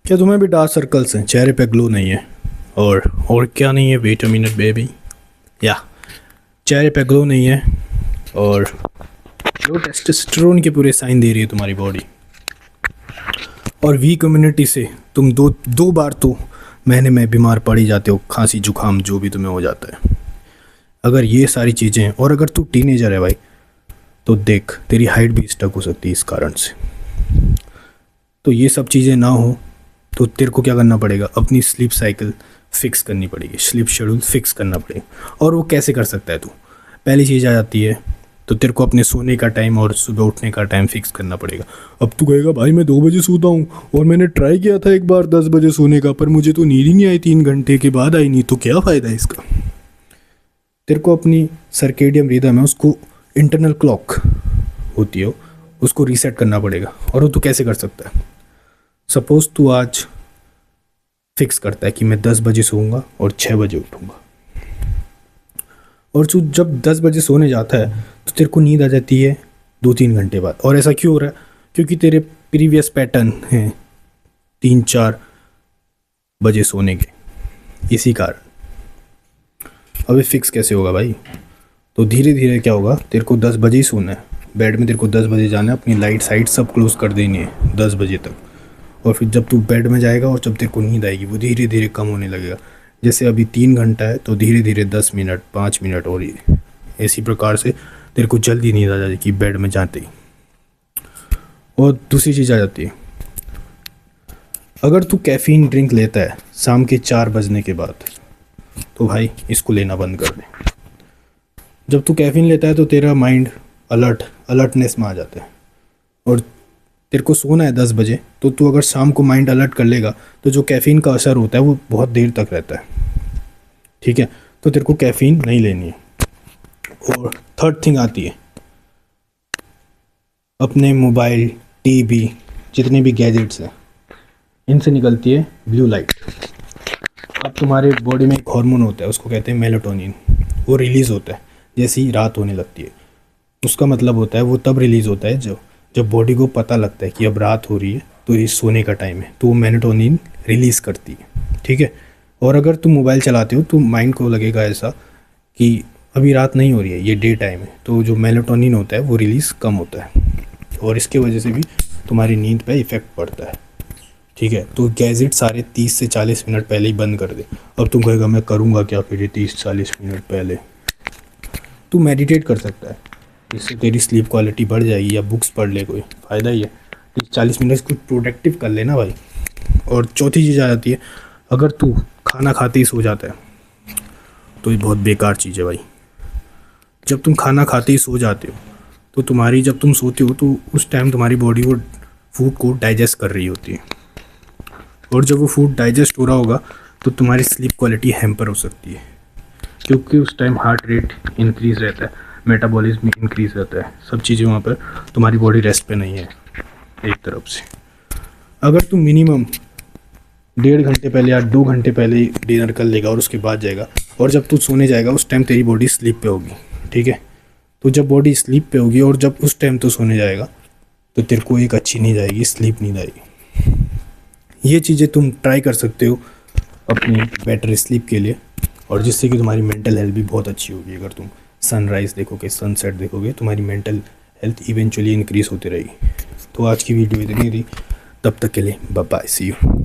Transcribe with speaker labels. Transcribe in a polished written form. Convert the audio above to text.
Speaker 1: क्या तुम्हें भी डार्क सर्कल्स हैं, चेहरे पे ग्लो नहीं है? और क्या नहीं है? Wait a minute baby. या चेहरे पे ग्लो नहीं है और लो टेस्टोस्टेरोन के पूरे साइन दे रही है तुम्हारी बॉडी। और वी कम्युनिटी से तुम दो दो बार तो महीने में बीमार पड़ ही जाते हो, खांसी जुकाम जो भी तुम्हें हो जाता है। अगर ये सारी चीज़ें हैं और अगर तू टीनेजर है भाई, तो देख तेरी हाइट भी स्टक हो सकती है इस कारण से। तो ये सब चीज़ें ना हो तो तेरे को क्या करना पड़ेगा? अपनी स्लीप साइकिल फिक्स करनी पड़ेगी, स्लीप शेड्यूल फिक्स करना पड़ेगा। और वो कैसे कर सकता है तू? पहली चीज़ आ जाती है तो तेरे को अपने सोने का टाइम और सुबह उठने का टाइम फिक्स करना पड़ेगा। अब तू कहेगा भाई मैं 2 बजे सोता हूँ और मैंने ट्राई किया था एक बार 10 बजे सोने का, पर मुझे तो नींद ही नहीं आई, 3 घंटे के बाद आई नहीं, तो क्या फ़ायदा है इसका? तेरे को अपनी सर्केडियम रिदम है, उसको इंटरनल क्लॉक होती है, उसको रीसेट करना पड़ेगा। और वो तू कैसे कर सकता है? सपोज़ तू आज फिक्स करता है कि मैं 10 बजे सोऊंगा और 6 बजे उठूंगा, और तू जब 10 बजे सोने जाता है तो तेरे को नींद आ जाती है 2-3 घंटे बाद। और ऐसा क्यों हो रहा है? क्योंकि तेरे प्रीवियस पैटर्न हैं 3-4 बजे सोने के, इसी कारण। अब ये फिक्स कैसे होगा भाई? तो धीरे धीरे क्या होगा, तेरे को 10 बजे ही सोना है, बेड में तेरे को 10 बजे जाना है, अपनी लाइट साइट सब क्लोज़ कर देनी है 10 बजे तक। और फिर जब तू बेड में जाएगा और जब तेरे को नींद आएगी वो धीरे धीरे कम होने लगेगा। जैसे अभी 3 घंटा है तो धीरे धीरे 10 मिनट, 5 मिनट, और ये इसी प्रकार से तेरे को जल्दी नींद आ जाएगी बेड में जाते ही। और दूसरी चीज़ आ जाती है, अगर तू कैफ़ीन ड्रिंक लेता है शाम के 4 बजने के बाद, तो भाई इसको लेना बंद कर दे। जब तू कैफ़ीन लेता है तो तेरा माइंड अलर्टनेस में आ जाता है, और तेरे को सोना है 10 बजे, तो तू अगर शाम को माइंड अलर्ट कर लेगा तो जो कैफ़ीन का असर होता है वो बहुत देर तक रहता है। ठीक है, तो तेरे को कैफ़ीन नहीं लेनी है। और थर्ड थिंग आती है, अपने मोबाइल, टीवी, जितने भी गैजेट्स हैं, इनसे निकलती है ब्लू लाइट। अब तुम्हारे बॉडी में एक हार्मोन होता है, उसको कहते हैं मेलाटोनिन। वो रिलीज़ होता है जैसे ही रात होने लगती है। उसका मतलब होता है वो तब रिलीज़ होता है जब बॉडी को पता लगता है कि अब रात हो रही है तो ये सोने का टाइम है, तो वो मेलाटोनिन रिलीज़ करती है। ठीक है। और अगर तुम मोबाइल चलाते हो तो माइंड को लगेगा ऐसा कि अभी रात नहीं हो रही है, ये डे टाइम है, तो जो मेलाटोनिन होता है वो रिलीज़ कम होता है, और इसके वजह से भी तुम्हारी नींद पे इफ़ेक्ट पड़ता है। ठीक है, तो गैजेट सारे 30 से 40 मिनट पहले ही बंद कर दे। अब तुम कहेगा मैं करूँगा क्या फिर ये 30-40 मिनट पहले? तू मेडिटेट कर सकता है, इससे तेरी स्लीप क्वालिटी बढ़ जाएगी, या बुक्स पढ़ ले, कोई फ़ायदा ही है। 30-40 मिनट कुछ प्रोडक्टिव कर लेना भाई। और चौथी चीज़ आ जाती है, अगर तू खाना खाते ही सो जाता है तो ये बहुत बेकार चीज़ है भाई। जब तुम खाना खाते ही सो जाते हो तो तुम्हारी, जब तुम सोते हो तो उस टाइम तुम्हारी बॉडी वो फूड को डाइजेस्ट कर रही होती है, और जब वो फूड डाइजेस्ट हो रहा होगा तो तुम्हारी स्लीप क्वालिटी हैम्पर हो सकती है, क्योंकि उस टाइम हार्ट रेट इंक्रीज़ रहता है, मेटाबॉलिज्म इंक्रीज़ रहता है, सब चीज़ें वहाँ पर, तुम्हारी बॉडी रेस्ट पे नहीं है एक तरफ से। अगर तुम मिनिमम 1.5 घंटे पहले या 2 घंटे पहले डिनर कर लेगा और उसके बाद जाएगा, और जब तू सोने जाएगा उस टाइम तेरी बॉडी स्लीप पे होगी। ठीक है, तो जब बॉडी स्लीप पे होगी और जब उस टाइम तो सोने जाएगा तो तेरे को एक अच्छी नींद आएगी, स्लीप नींद आएगी। ये चीज़ें तुम ट्राई कर सकते हो अपनी बेटर स्लीप के लिए, और जिससे कि तुम्हारी मेंटल हेल्थ भी बहुत अच्छी होगी। अगर तुम सनराइज़ देखोगे, सनसेट देखोगे, तुम्हारी मेंटल हेल्थ इवेंचुअली इंक्रीज़ होती रहेगी। तो आज की वीडियो इतनी थी, तब तक के लिए बाय बाय, सी यू।